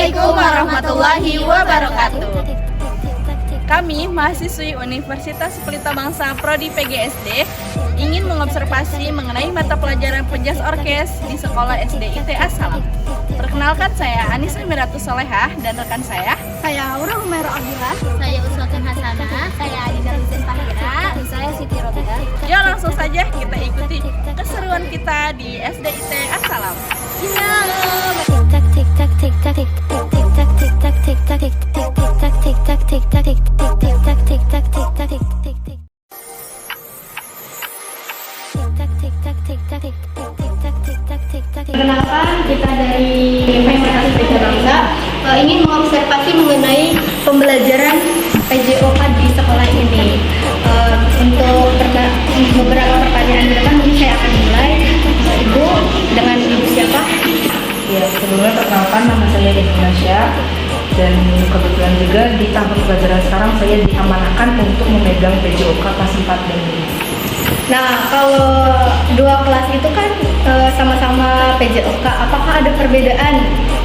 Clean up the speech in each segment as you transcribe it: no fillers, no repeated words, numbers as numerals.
Assalamualaikum warahmatullahi wabarakatuh. Kami, mahasiswi Universitas Pelita Bangsa Prodi PGSD, ingin mengobservasi mengenai mata pelajaran penjas orkes di Sekolah SD IT As-Salam. Perkenalkan, saya Anissa Miratus Solehah dan rekan saya Aura Humaira Abdillah. Saya Uswatun Hasanah. Saya Adina Lizin Tahira. Saya Siti Robidah. Yuk langsung saja kita ikuti keseruan kita di SD IT As-Salam. Perkenalkan, kita dari Universitas Pelita Bangsa ingin mengobservasi mengenai pembelajaran PJOK di sekolah ini. Untuk beberapa pertanyaan ke depan mungkin saya akan mulai. Ibu, dengan ibu siapa? Ya, sebelumnya perkenalkan, nama saya Indonesia, dan kebetulan juga di tahun pelajaran sekarang saya diamanahkan untuk memegang PJOK kelas 4 dan 5. Nah, kalau dua kelas itu kan sama-sama PJOK, apakah ada perbedaan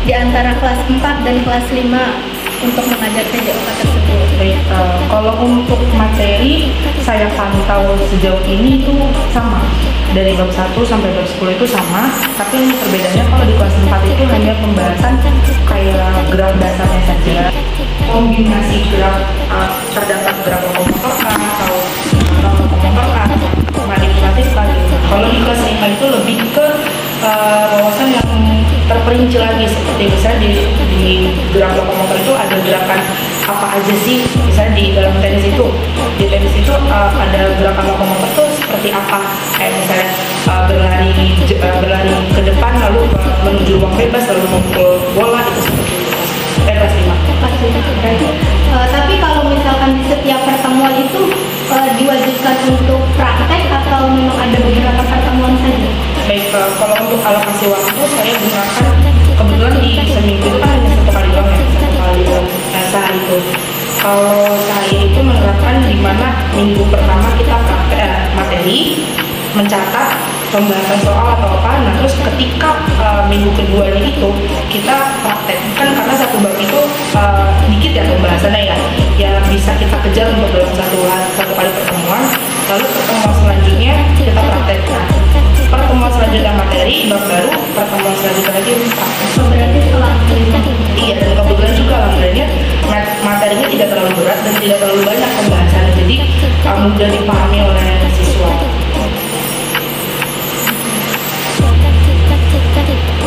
di antara kelas 4 dan kelas 5 untuk mengajar PJOK tersebut? Baik, kalau untuk materi saya pantau sejauh ini itu sama. Dari bab 1 sampai bab 10 itu sama, tapi yang perbedaannya kalau di kelas 4 itu hanya pembahasan kayak gerak dasarnya saja. Kombinasi gerak, terdapat gerak lokomotor atau lokomotor manipulatif lagi. Kalau di kelas 5 itu lebih ke wawasan yang terperinci lagi, seperti misalnya di gerak lokomotor itu ada gerakan apa aja sih, misalnya di dalam tenis itu ada gerakan lokomotor tuh seperti apa, kayak misalnya berlari ke depan lalu menuju ruang bebas lalu memukul bola, itu seperti itu. Kelas 5. Tapi kalau misalkan di setiap pertemuan itu diwajibkan untuk praktek atau memang ada beberapa pertemuan saja? Baik, kalau untuk alokasi waktu saya gunakan, kebetulan di seminggu itu kan hanya satu kali doang ya, sehari itu. Kalau saya itu menerapkan di mana minggu pertama kita praktek materi, mencatat pembahasan soal atau apa, nah terus ketika minggu keduanya itu kita praktek, kan karena satu bab itu dikit ya pembahasannya ya bisa kita kejar untuk dalam satu kali pertemuan, lalu pertemuan selanjutnya kita praktek. Pertemuan selanjutnya materi, bab baru, pertemuan selanjutnya lagi praktek. Berarti setelah Iya, dan kebetulan juga alhamdulillahnya materinya tidak terlalu berat dan tidak terlalu banyak pembahasannya, jadi mudah dipahami oleh siswa.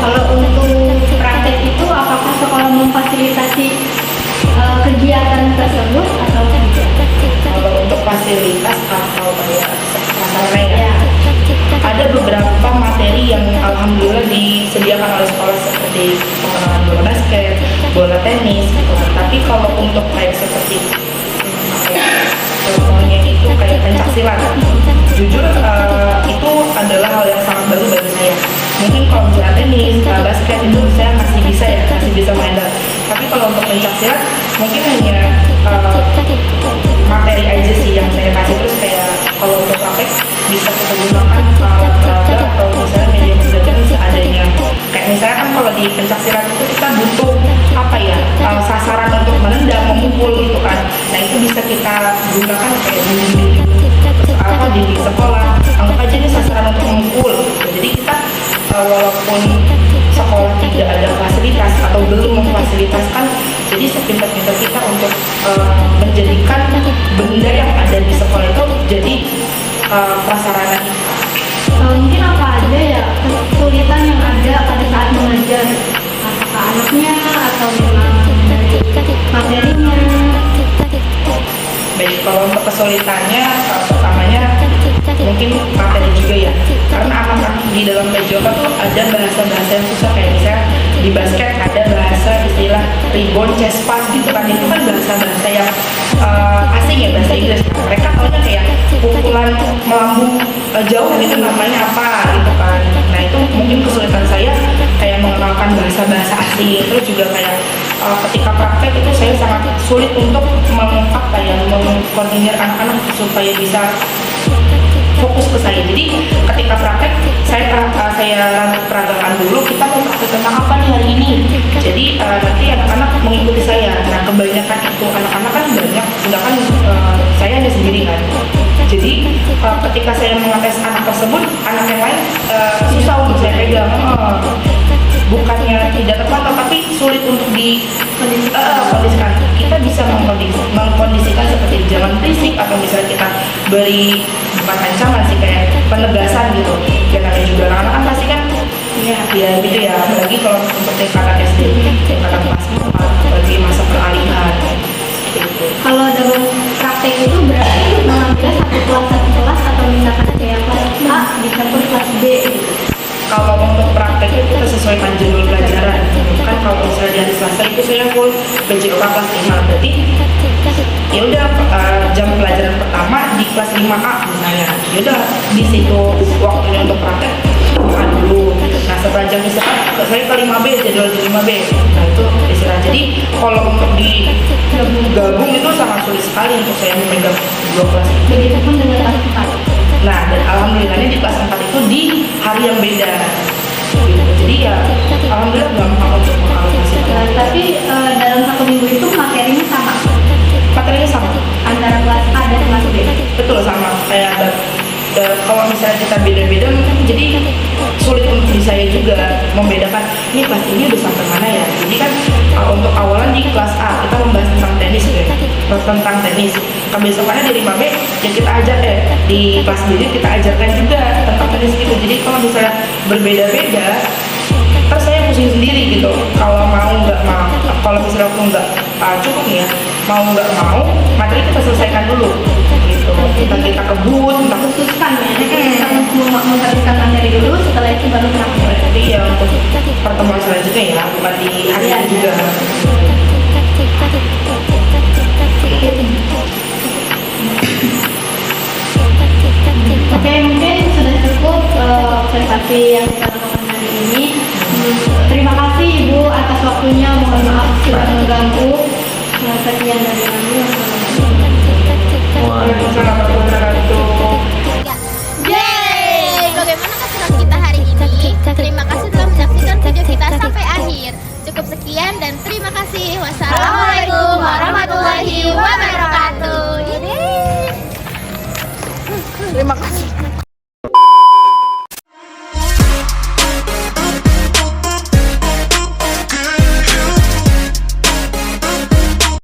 kalau untuk praktek itu apakah sekolah memfasilitasi kegiatan tersebut atau tidak? Kalau untuk fasilitas atau prasarana ya, ada beberapa materi yang alhamdulillah disediakan oleh sekolah seperti pengenalan bola basket, bola tenis gitu. Tapi kalau untuk kayak seperti contohnya itu kayak pencaksilat, jujur itu adalah hal yang sangat baru bagi saya. Mungkin kalau misalnya tenis, basket itu saya masih bisa main. Tapi kalau untuk pencaksilat mungkin hanya materi aja sih yang saya kasih, terus kayak kalau untuk praktek bisa kita gunakan alat peraga atau misalnya media pembelajaran seadanya. Kayak misalnya kan kalau di pencaksilat itu kita butuh sasaran untuk menendang, memukul gitu kan. Nah itu bisa kita gunakan kayak di sekolah. Anggap aja ini sasaran untuk memukul. Jadi kita walaupun sekolah tidak ada fasilitas atau belum memfasilitaskan, jadi sepintar-pintar kita untuk menjadikan benda yang ada di sekolah itu jadi prasarana kita. Mungkin apa aja ya kesulitan yang ada pada saat mengajar, apakah anaknya atau memang dari materinya? Baik, kalau untuk kesulitannya pertamanya mungkin materi juga ya, karena anak-anak di dalam PJOK tuh ada bahasa-bahasa yang susah, kayak misalnya di basket ada bahasa istilah rebound, chest pass gitu kan, itu kan bahasa-bahasa yang asing ya, bahasa Inggris. Mereka taunya kayak pukulan melambung jauh gitu namanya apa gitu kan. Nah itu mungkin kesulitan saya kayak mengenalkan bahasa-bahasa asing. Terus juga kayak ketika praktek itu saya sangat sulit untuk mengkoordinir anak-anak supaya bisa fokus ke saya. Jadi ketika praktek saya peragakan dulu, kita mau praktek tentang apa nih hari ini. Jadi nanti anak-anak itu anak-anak kan banyak, sedangkan saya hanya sendiri kan. Jadi ketika saya mengetes anak tersebut, anak yang lain susah untuk saya pegang. Bukannya tidak terpantau, tapi sulit untuk dikondisikan. Kita bisa mengkondisikan seperti jangan berisik, atau misalnya kita beri bukan ancaman sih, kayak penegasan gitu. Ya namanya juga anak-anak kan pasti kan ya gitu ya, apalagi kalau untuk tingkatan SD, tingkatan kelas 4, bagi masa peralihan gitu. Kalau dalam praktek itu berarti mengambil satu kelas atau misalkan kayak kelas A dicampur kelas B gitu. Kalau untuk praktek itu kita sesuaikan jadwal pelajaran. Kan kalau misalnya di hari Selasa itu saya full PJOK kelas 5, berarti ya udah jam pelajaran pertama di kelas 5A misalnya. Ya udah di situ waktunya untuk praktek makan dulu. Nah setelah jam istirahat saya ke 5B, jadwal di 5B. Nah itu istirahat. Jadi kalau untuk digabung itu sangat sulit sekali untuk saya memegang dua kelas. Begitupun dengan kelas 4. Nah, dan alhamdulillahnya di kelas 4 itu di hari yang beda. Gitu. Jadi ya, alhamdulillah gampang untuk mengalokasikan. Tapi dalam satu minggu itu materinya sama Materinya sama. antara kelas A dan kelas B. Betul sama. Kayak kalau misalnya kita beda-beda, jadi sulit untuk di saya juga membedakan ini kelas ini udah sampai mana ya. Jadi kan untuk awalan di kelas A kita membahas tentang tenis deh, tentang tenis. Kebesokannya di 5B ya kita ajar di kelas B kita ajarkan juga tentang tenis gitu. Jadi kalau misalnya berbeda-beda, terus saya pusing sendiri gitu. Kalau mau nggak mau, kalau misalnya aku nggak cukup nih ya, mau nggak mau materi kita selesaikan dulu gitu. Kita kebun, kita Khususkan ya, kita menghabiskan materi dulu, setelah itu baru praktek. Jadi ya untuk pertemuan selanjutnya ya, bukan di hari ini juga. Oke, mungkin sudah cukup observasi yang kita lakukan hari ini. Terima kasih Ibu atas waktunya. Mohon maaf sudah mengganggu. Sekian dari kami. Waalaikumsalam warahmatullahi wabarakatuh. Yeay! Bagaimana keseruan kita hari ini? Terima kasih telah menyaksikan video kita sampai akhir. Cukup sekian dan terima kasih. Wassalamualaikum warahmatullahi wabarakatuh. Terima kasih.